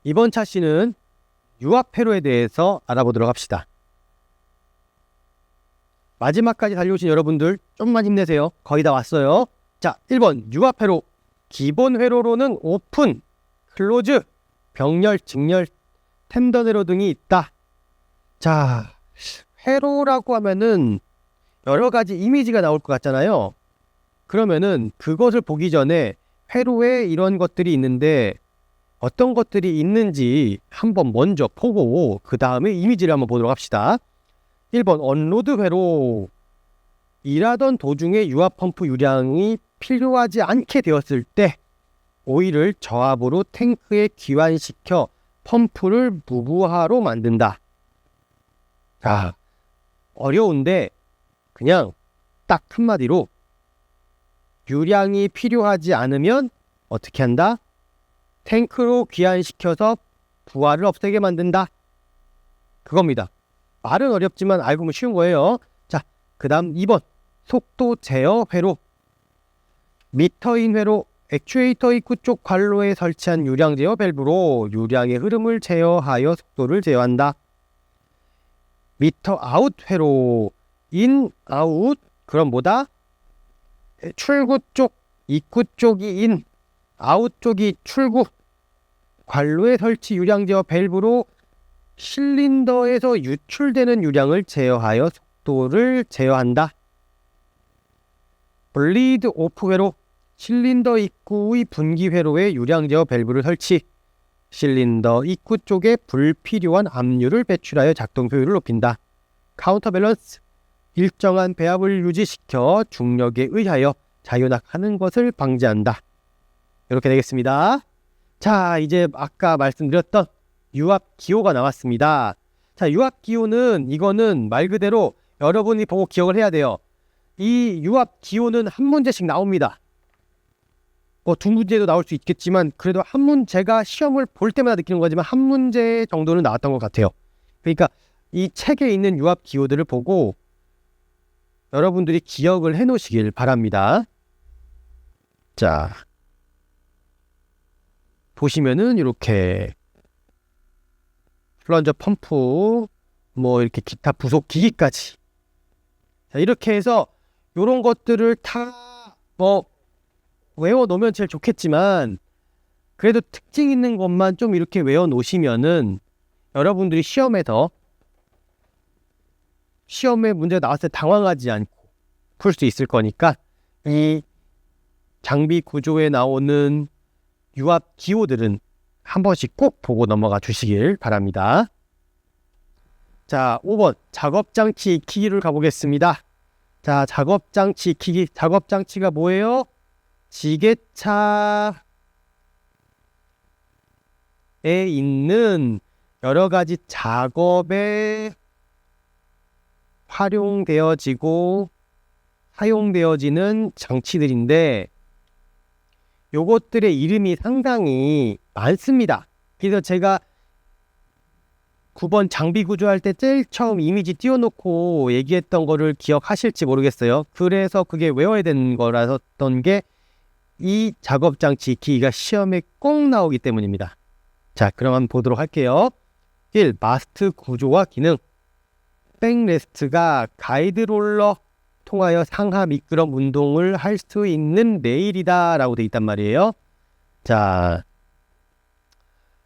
이번 차시는 유압 회로에 대해서 알아보도록 합시다. 마지막까지 달려오신 여러분들 좀만 힘내세요. 거의 다 왔어요. 자, 1번 유압 회로. 기본 회로로는 오픈, 클로즈, 병렬, 직렬, 텐던 회로 등이 있다. 자, 회로라고 하면은 여러 가지 이미지가 나올 것 같잖아요. 그러면은 그것을 보기 전에 회로에 이런 것들이 있는데 어떤 것들이 있는지 한번 먼저 보고 그 다음에 이미지를 한번 보도록 합시다. 1번 언로드 회로. 일하던 도중에 유압 펌프 유량이 필요하지 않게 되었을 때 오일을 저압으로 탱크에 기환시켜 펌프를 무부하로 만든다. 자, 어려운데 그냥 딱 한마디로 유량이 필요하지 않으면 어떻게 한다? 탱크로 귀환시켜서 부하를 없애게 만든다. 그겁니다. 말은 어렵지만 알고 보면 쉬운 거예요. 자, 그 다음 2번 속도 제어 회로. 미터인 회로. 액추에이터 입구 쪽 관로에 설치한 유량 제어 밸브로 유량의 흐름을 제어하여 속도를 제어한다. 미터 아웃 회로. 인, 아웃. 그럼 뭐다? 출구 쪽, 입구 쪽이 인, 아웃 쪽이 출구. 관로에 설치 유량 제어 밸브로 실린더에서 유출되는 유량을 제어하여 속도를 제어한다. 블리드 오프 회로. 실린더 입구의 분기 회로에 유량 제어 밸브를 설치. 실린더 입구 쪽에 불필요한 압류를 배출하여 작동 효율을 높인다. 카운터 밸런스. 일정한 배압을 유지시켜 중력에 의하여 자유낙하는 것을 방지한다. 이렇게 되겠습니다. 자, 이제 아까 말씀드렸던 유압 기호가 나왔습니다. 자, 유압 기호는 이거는 말 그대로 여러분이 보고 기억을 해야 돼요. 이 유압 기호는 한 문제씩 나옵니다. 두 문제도 나올 수 있겠지만 그래도 한 문제가 시험을 볼 때마다 느끼는 거지만 한 문제 정도는 나왔던 것 같아요. 그러니까 이 책에 있는 유압 기호들을 보고 여러분들이 기억을 해 놓으시길 바랍니다. 자, 보시면은 이렇게 플런저 펌프, 뭐 이렇게 기타 부속 기기까지. 자, 이렇게 해서 이런 것들을 다 외워 놓으면 제일 좋겠지만 그래도 특징 있는 것만 좀 이렇게 외워 놓으시면은 여러분들이 시험에 문제가 나왔을 때 당황하지 않고 풀 수 있을 거니까 이 장비 구조에 나오는 유압 기호들은 한 번씩 꼭 보고 넘어가 주시길 바랍니다. 자, 5번 작업장치 익히기를 가보겠습니다. 자, 작업장치 익히기. 작업장치가 뭐예요? 지게차에 있는 여러 가지 작업에 활용되어지고 사용되어지는 장치들인데 요것들의 이름이 상당히 많습니다. 그래서 제가 9번 장비 구조할 때 제일 처음 이미지 띄워놓고 얘기했던 거를 기억하실지 모르겠어요. 그래서 그게 외워야 되는 거라던 게 이 작업장치 익히기가 시험에 꼭 나오기 때문입니다. 자, 그럼 한번 보도록 할게요. 1. 마스트 구조와 기능. 백레스트가 가이드롤러 통하여 상하 미끄럼 운동을 할 수 있는 레일이다 라고 돼 있단 말이에요. 자,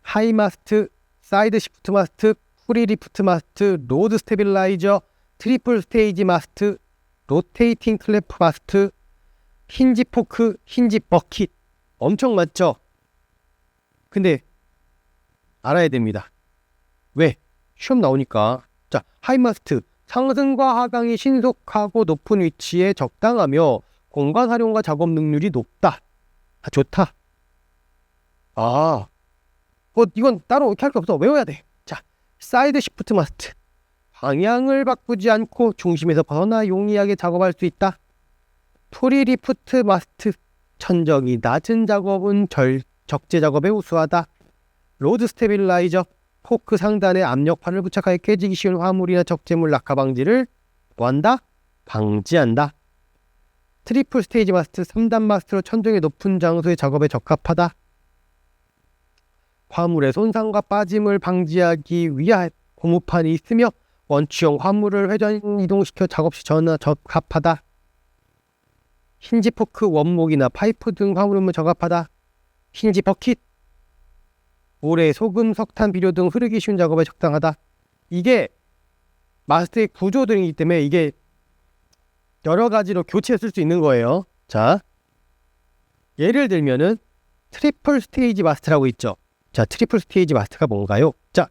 하이 마스트, 사이드 시프트 마스트, 프리 리프트 마스트, 로드 스테빌라이저, 트리플 스테이지 마스트, 로테이팅 클래프 마스트, 힌지 포크, 힌지 버킷. 엄청 많죠? 근데 알아야 됩니다. 왜? 시험 나오니까. 자, 하이 마스트. 상승과 하강이 신속하고 높은 위치에 적당하며 공간 활용과 작업 능률이 높다. 좋다. 이건 따로 이렇게 할 게 없어. 외워야 돼. 자, 사이드 시프트 마스트. 방향을 바꾸지 않고 중심에서 벗어나 용이하게 작업할 수 있다. 프리 리프트 마스트. 천정이 낮은 작업은 적재 작업에 우수하다. 로드 스테빌라이저. 포크 상단에 압력판을 부착하여 깨지기 쉬운 화물이나 적재물 낙하 방지를 뭐한다? 방지한다. 트리플 스테이지 마스트. 3단 마스트로 천정의 높은 장소의 작업에 적합하다. 화물의 손상과 빠짐을 방지하기 위한 고무판이 있으며 원추형 화물을 회전 이동시켜 작업 시 전화 적합하다. 힌지 포크, 원목이나 파이프 등 화물음을 적합하다. 힌지 버킷, 모래, 소금, 석탄, 비료 등 흐르기 쉬운 작업에 적당하다. 이게 마스터의 구조들이기 때문에 이게 여러 가지로 교체했을 수 있는 거예요. 자, 예를 들면은 트리플 스테이지 마스터라고 있죠. 자, 트리플 스테이지 마스터가 뭔가요? 자,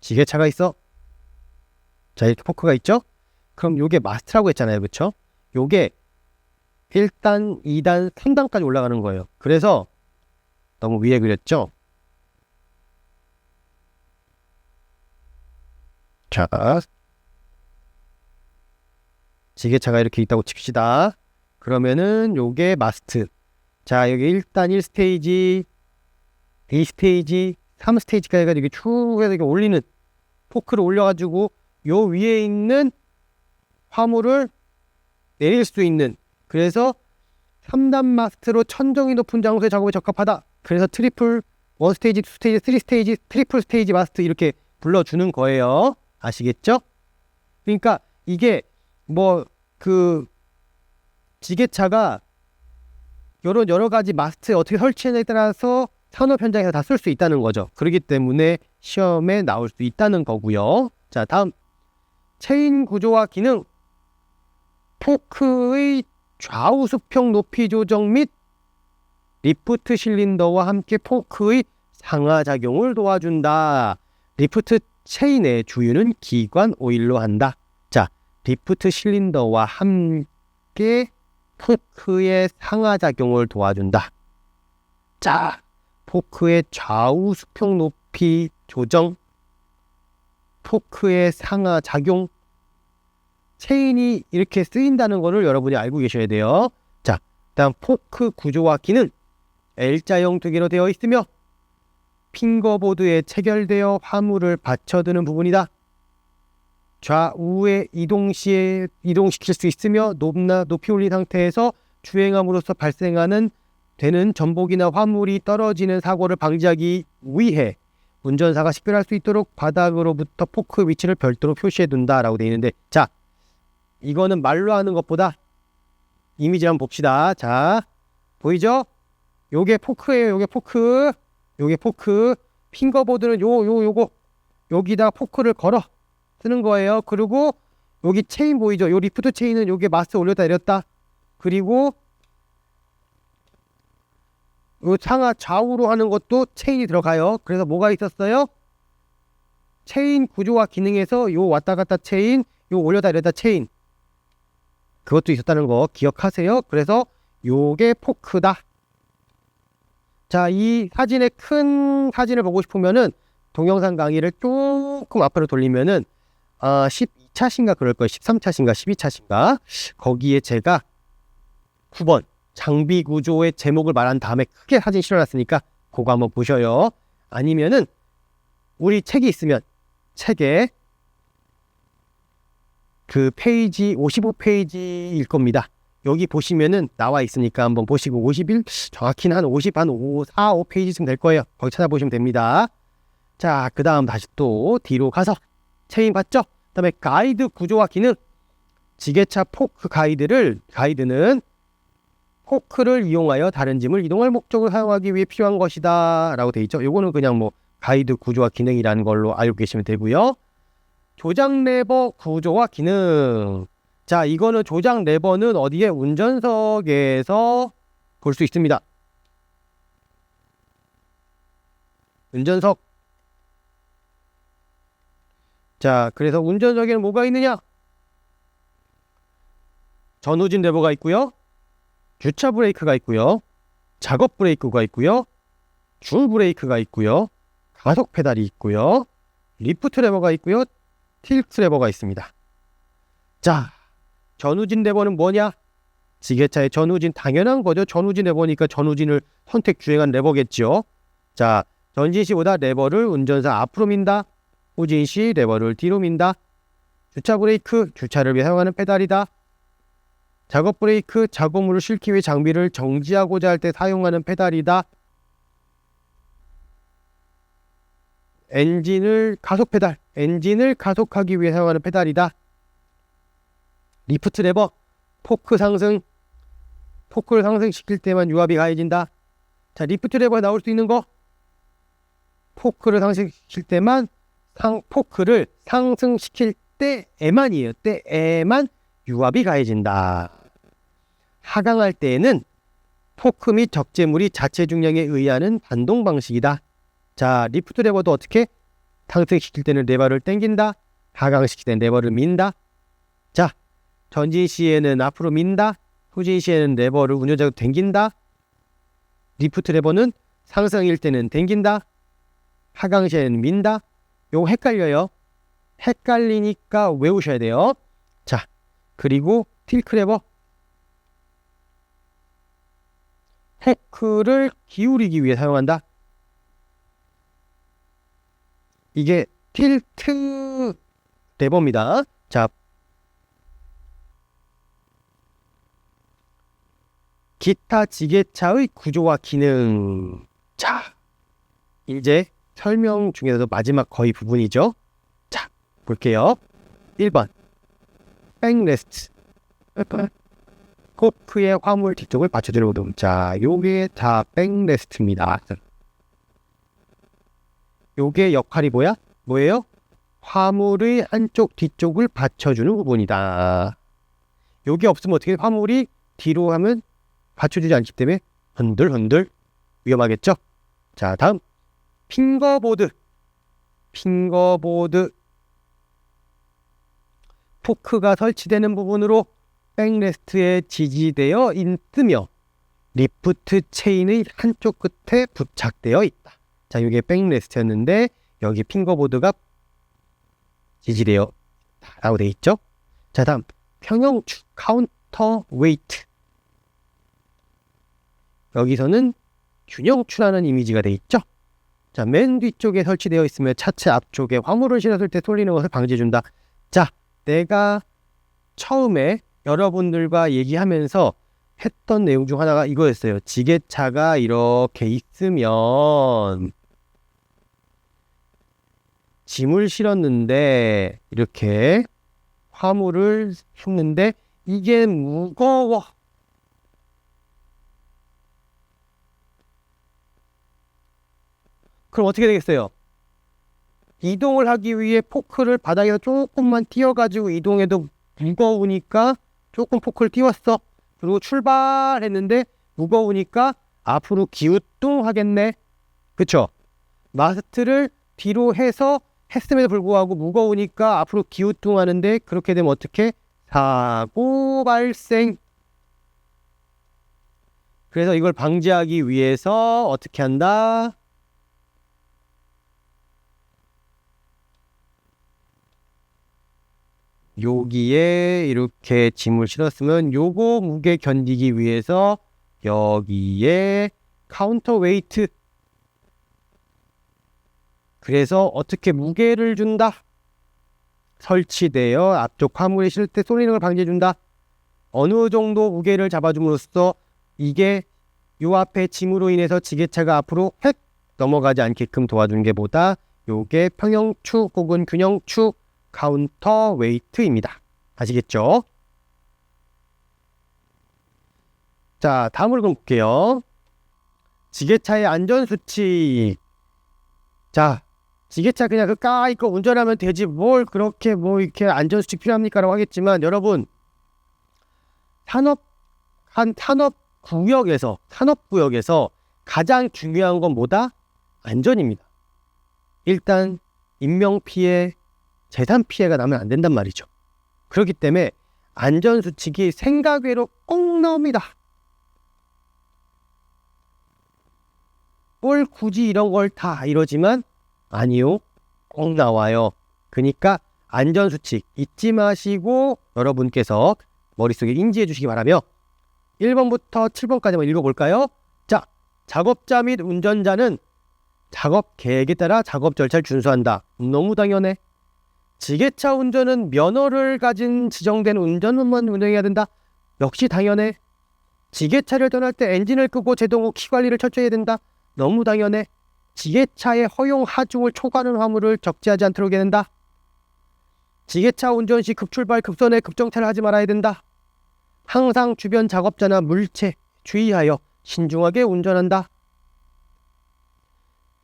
지게차가 있어. 자, 이렇게 포크가 있죠. 그럼 요게 마스터라고 했잖아요, 그렇죠? 요게 1단, 2단, 3단까지 올라가는 거예요. 그래서 너무 위에 그렸죠? 자, 지게차가 이렇게 있다고 칩시다. 그러면은 요게 마스트. 자, 여기 1단 1스테이지, 2스테이지, 3스테이지까지 해가지고 이렇게 쭉 해서 이렇게 올리는, 포크를 올려가지고 요 위에 있는 화물을 내릴 수 있는, 그래서 3단 마스트로 천정이 높은 장소의 작업에 적합하다. 그래서 트리플 1스테이지, 2스테이지, 3스테이지, 트리플 스테이지 마스트 이렇게 불러주는 거예요. 아시겠죠? 그러니까 이게 뭐 그 지게차가 이런 여러 가지 마스트 어떻게 설치하냐에 따라서 산업 현장에서 다 쓸 수 있다는 거죠. 그렇기 때문에 시험에 나올 수 있다는 거고요. 자, 다음 체인 구조와 기능. 포크의 좌우 수평 높이 조정 및 리프트 실린더와 함께 포크의 상하작용을 도와준다. 리프트 체인의 주유는 기관 오일로 한다. 자, 리프트 실린더와 함께 포크의 상하작용을 도와준다. 자, 포크의 좌우 수평 높이 조정, 포크의 상하작용, 체인이 이렇게 쓰인다는 것을 여러분이 알고 계셔야 돼요. 자, 다음 포크 구조와 기능. L자형 두개로 되어 있으며 핑거보드에 체결되어 화물을 받쳐드는 부분이다. 좌우에 이동시킬 수 있으며 높이 올린 상태에서 주행함으로써 발생하는 되는 전복이나 화물이 떨어지는 사고를 방지하기 위해 운전사가 식별할 수 있도록 바닥으로부터 포크 위치를 별도로 표시해 둔다라고 되어 있는데, 자, 이거는 말로 하는 것보다 이미지 한번 봅시다. 자, 보이죠? 요게 포크예요. 요게 포크. 요게 포크. 핑거보드는 요거 여기다 포크를 걸어 쓰는 거예요. 그리고 여기 체인 보이죠? 요 리프트 체인은 요게 마스 올렸다 내렸다. 그리고 요 상하 좌우로 하는 것도 체인이 들어가요. 그래서 뭐가 있었어요? 체인 구조와 기능에서 요 왔다 갔다 체인, 요 올렸다 내렸다 체인, 그것도 있었다는 거 기억하세요. 그래서 요게 포크다. 자, 이 사진의 큰 사진을 보고 싶으면은 동영상 강의를 조금 앞으로 돌리면은 12차신가 그럴 거예요. 13차신가 12차신가 거기에 제가 9번 장비 구조의 제목을 말한 다음에 크게 사진 실어놨으니까 그거 한번 보셔요. 아니면은 우리 책이 있으면 책에 그 페이지 55페이지일 겁니다. 여기 보시면은 나와 있으니까 한번 보시고 51 정확히는 한 50, 한 4, 5페이지쯤 될 거예요. 거기 찾아보시면 됩니다. 자, 그 다음 다시 또 뒤로 가서 체인 봤죠? 그 다음에 가이드 구조와 기능. 지게차 포크 가이드는 포크를 이용하여 다른 짐을 이동할 목적으로 사용하기 위해 필요한 것이다 라고 되어 있죠. 요거는 그냥 뭐 가이드 구조와 기능이라는 걸로 알고 계시면 되고요. 조작 레버 구조와 기능. 자, 이거는 조작 레버는 어디에? 운전석에서 볼 수 있습니다. 운전석. 자, 그래서 운전석에는 뭐가 있느냐? 전후진 레버가 있고요. 주차 브레이크가 있고요. 작업 브레이크가 있고요. 줄 브레이크가 있고요. 가속 페달이 있고요. 리프트 레버가 있고요. 틸트 레버가 있습니다. 자, 전후진 레버는 뭐냐? 지게차의 전후진, 당연한 거죠. 전후진 레버니까 전후진을 선택 주행한 레버겠죠. 자, 전진 시보다 레버를 운전사 앞으로 민다. 후진 시 레버를 뒤로 민다. 주차 브레이크, 주차를 위해 사용하는 페달이다. 작업 브레이크, 작업물을 싣기 위해 장비를 정지하고자 할 때 사용하는 페달이다. 엔진을 가속 페달, 엔진을 가속하기 위해 사용하는 페달이다. 리프트 레버, 포크 상승, 포크를 상승시킬 때만 유압이 가해진다. 자, 리프트 레버에 나올 수 있는 거, 포크를 상승시킬 때만, 포크를 상승시킬 때에만이에요. 때에만 유압이 가해진다. 하강할 때에는 포크 및 적재물이 자체 중량에 의하는 반동 방식이다. 자, 리프트 레버도 어떻게? 상승시킬 때는 레버를 당긴다. 하강시킬 때는 레버를 민다. 자, 전진 시에는 앞으로 민다. 후진 시에는 레버를 운전자가 당긴다. 리프트 레버는 상승일 때는 당긴다. 하강 시에는 민다. 요거 헷갈려요. 헷갈리니까 외우셔야 돼요. 자, 그리고 틸크 레버. 포크를 기울이기 위해 사용한다. 이게 틸트 레버입니다. 자, 기타 지게차의 구조와 기능. 자, 이제 설명 중에서도 마지막 거의 부분이죠. 자, 볼게요. 1번 백레스트, 포크의 화물 뒤쪽을 받쳐주는 부분. 자, 요게 다 백레스트입니다. 요게 역할이 뭐예요? 화물의 한쪽 뒤쪽을 받쳐주는 부분이다. 요게 없으면 어떻게 화물이 뒤로 하면 받쳐주지 않기 때문에 흔들흔들 위험하겠죠. 자, 다음 핑거보드. 포크가 설치되는 부분으로 백레스트에 지지되어 있으며 리프트 체인의 한쪽 끝에 부착되어 있다. 자, 이게 백레스트였는데 여기 핑거보드가 지지되어 라고 되어 있죠. 자, 다음 평형축 카운터 웨이트. 여기서는 균형추라는 이미지가 되어 있죠. 자, 맨 뒤쪽에 설치되어 있으며 차체 앞쪽에 화물을 실었을 때 쏠리는 것을 방지해준다. 자, 내가 처음에 여러분들과 얘기하면서 했던 내용 중 하나가 이거였어요. 지게차가 이렇게 있으면 짐을 실었는데 이렇게 화물을 싣는데 이게 무거워. 그럼 어떻게 되겠어요? 이동을 하기 위해 포크를 바닥에서 조금만 띄워가지고 이동해도 무거우니까 조금 포크를 띄웠어. 그리고 출발했는데 무거우니까 앞으로 기우뚱하겠네. 그쵸? 마스트를 뒤로 해서 했음에도 불구하고 무거우니까 앞으로 기우뚱하는데 그렇게 되면 어떻게? 사고 발생. 그래서 이걸 방지하기 위해서 어떻게 한다? 여기에 이렇게 짐을 실었으면 요거 무게 견디기 위해서 여기에 카운터 웨이트. 그래서 어떻게 무게를 준다? 설치되어 앞쪽 화물에 실을 때 쏠리는 걸 방지해준다. 어느 정도 무게를 잡아줌으로써 이게 요 앞에 짐으로 인해서 지게차가 앞으로 획 넘어가지 않게끔 도와주는 게 뭐다? 요게 평형축 혹은 균형축 카운터 웨이트입니다. 아시겠죠? 자, 다음으로 그럼 볼게요. 지게차의 안전수칙. 자, 지게차 그냥 그까이 거 운전하면 되지 뭘 그렇게 뭐 이렇게 안전수칙 필요합니까? 라고 하겠지만 여러분, 산업구역에서 가장 중요한 건 뭐다? 안전입니다. 일단 인명피해, 재산피해가 나면 안 된단 말이죠. 그렇기 때문에 안전수칙이 생각외로 꼭 나옵니다. 뭘 굳이 이런 걸 다 이러지만 아니요, 꼭 나와요. 그러니까 안전수칙 잊지 마시고 여러분께서 머릿속에 인지해 주시기 바라며 1번부터 7번까지만 읽어볼까요? 자, 작업자 및 운전자는 작업 계획에 따라 작업 절차를 준수한다. 너무 당연해. 지게차 운전은 면허를 가진 지정된 운전원만 운행해야 된다. 역시 당연해. 지게차를 떠날 때 엔진을 끄고 제동 후 키 관리를 철저히 해야 된다. 너무 당연해. 지게차의 허용 하중을 초과하는 화물을 적재하지 않도록 해야 된다. 지게차 운전 시 급출발, 급선회, 급정차를 하지 말아야 된다. 항상 주변 작업자나 물체 주의하여 신중하게 운전한다.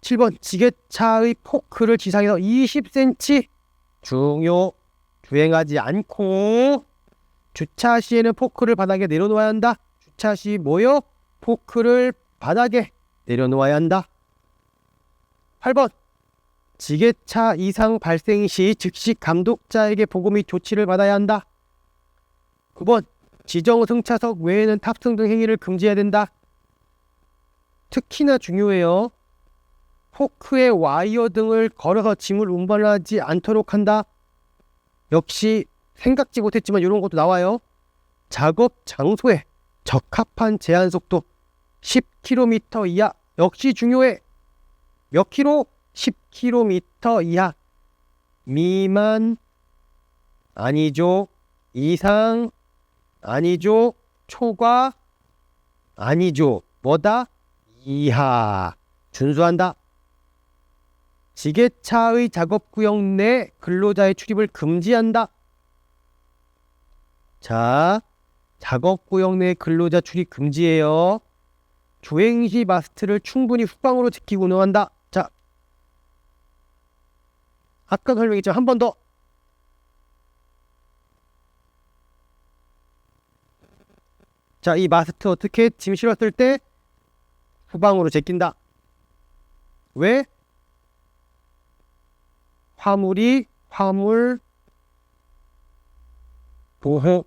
7번 지게차의 포크를 지상에서 20cm 주행하지 않고 주차 시에는 포크를 바닥에 내려놓아야 한다. 주차 시 뭐요? 포크를 바닥에 내려놓아야 한다. 8번 지게차 이상 발생 시 즉시 감독자에게 보고 및 조치를 받아야 한다. 9번 지정 승차석 외에는 탑승 등 행위를 금지해야 된다. 특히나 중요해요. 포크에 와이어 등을 걸어서 짐을 운반하지 않도록 한다. 역시 생각지 못했지만 이런 것도 나와요. 작업 장소에 적합한 제한 속도 10km 이하. 역시 중요해. 몇 킬로? 10km 이하. 미만 아니죠. 이상 아니죠. 초과 아니죠. 뭐다? 이하. 준수한다. 지게차의 작업구역 내 근로자의 출입을 금지한다. 자, 작업구역 내 근로자 출입 금지예요. 주행시 마스트를 충분히 후방으로 지키고 운영한다. 자, 아까 설명했지만 한 번 더. 자, 이 마스트 어떻게 짐 실었을 때 후방으로 제낀다. 왜? 화물 보호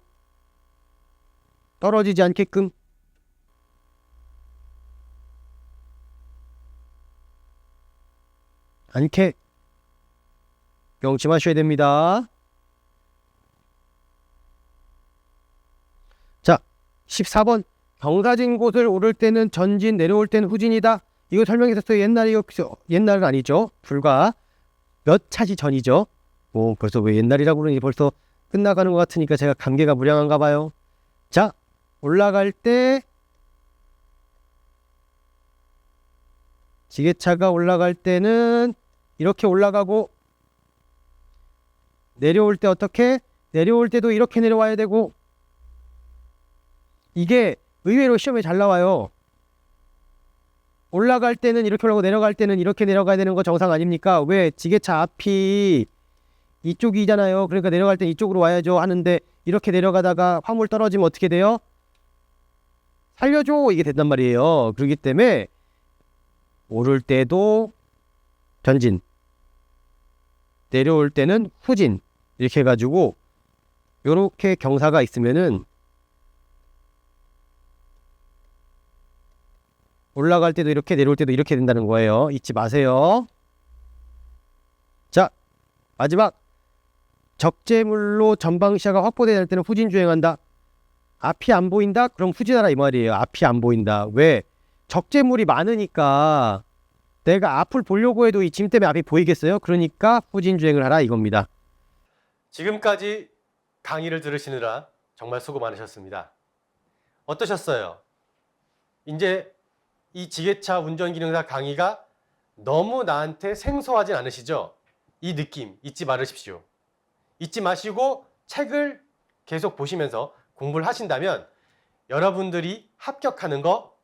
떨어지지 않게끔. 않게 명심하셔야 됩니다. 자, 14번 경사진 곳을 오를 때는 전진, 내려올 때는 후진이다. 이거 설명했었어요. 옛날은 아니죠. 불과 몇 차시 전이죠. 벌써 왜 옛날이라고 그러니 벌써 끝나가는 것 같으니까 제가 감개가 무량한가 봐요. 자, 올라갈 때 지게차가 올라갈 때는 이렇게 올라가고, 내려올 때 어떻게? 내려올 때도 이렇게 내려와야 되고. 이게 의외로 시험에 잘 나와요. 올라갈 때는 이렇게 올라가고 내려갈 때는 이렇게 내려가야 되는 거 정상 아닙니까? 왜? 지게차 앞이 이쪽이잖아요. 그러니까 내려갈 땐 이쪽으로 와야죠 하는데, 이렇게 내려가다가 화물 떨어지면 어떻게 돼요? 살려줘! 이게 된단 말이에요. 그렇기 때문에 오를 때도 전진, 내려올 때는 후진, 이렇게 해가지고 요렇게 경사가 있으면은 올라갈 때도 이렇게, 내려올 때도 이렇게 된다는 거예요. 잊지 마세요. 자, 마지막. 적재물로 전방시야가 확보되어야 할 때는 후진 주행한다. 앞이 안 보인다? 그럼 후진하라 이 말이에요. 앞이 안 보인다. 왜? 적재물이 많으니까 내가 앞을 보려고 해도 이 짐 때문에 앞이 보이겠어요? 그러니까 후진 주행을 하라 이겁니다. 지금까지 강의를 들으시느라 정말 수고 많으셨습니다. 어떠셨어요? 이제 이 지게차 운전기능사 강의가 너무 나한테 생소하진 않으시죠? 이 느낌 잊지 말으십시오. 잊지 마시고 책을 계속 보시면서 공부를 하신다면 여러분들이 합격하는 거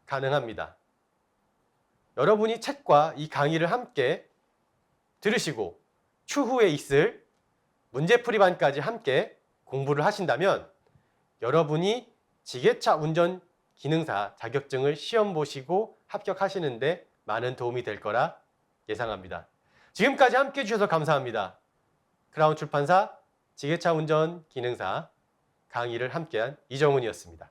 가능합니다. 여러분이 책과 이 강의를 함께 들으시고 추후에 있을 문제풀이반까지 함께 공부를 하신다면 여러분이 지게차 운전 기능사 자격증을 시험 보시고 합격하시는데 많은 도움이 될 거라 예상합니다. 지금까지 함께 해주셔서 감사합니다. 크라운 출판사 지게차 운전 기능사 강의를 함께한 이정훈이었습니다.